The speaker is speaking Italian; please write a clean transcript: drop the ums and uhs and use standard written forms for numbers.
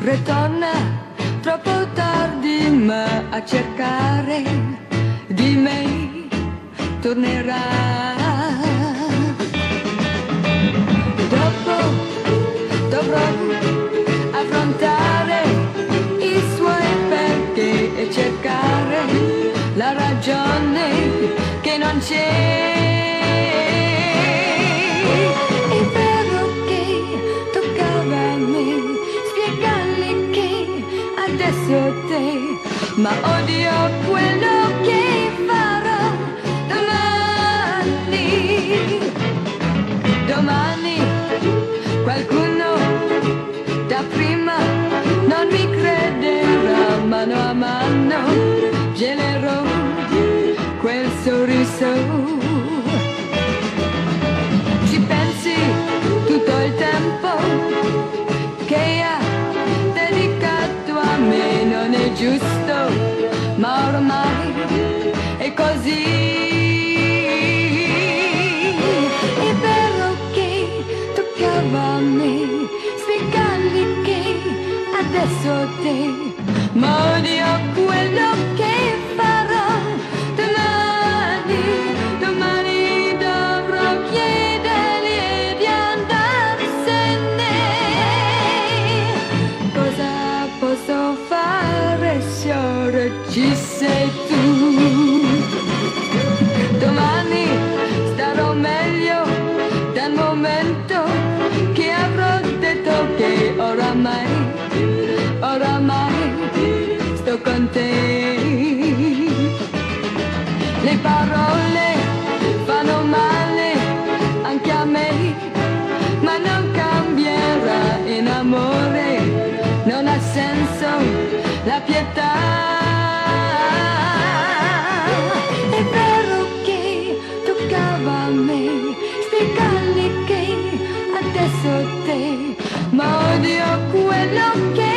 ritorna troppo tardi, ma a cercare di me tornerà. Dopo dovrò affrontare i suoi perché e cercare la ragione che non c'è. È vero che toccava a me spiegarle che adesso te, ma odio quello che farò domani. Domani qualcuno da prima non mi crederà, mano a mano gelerò quel sorriso. Ci pensi tutto il tempo che ha dedicato a me, non è giusto, ma ormai è così. È vero che toccava a me spiegargli che adesso te, ma odio quello che farò domani. Domani dovrò chiedergli di andarsene. Cosa posso fare se ora ci sei tu? Domani starò meglio dal momento che avrò detto che oramai sto con te. Le parole fanno male anche a me, ma non cambierà in amore, non ha senso la pietà. È vero che toccava a me spiegargli che adesso te, ma odio quello che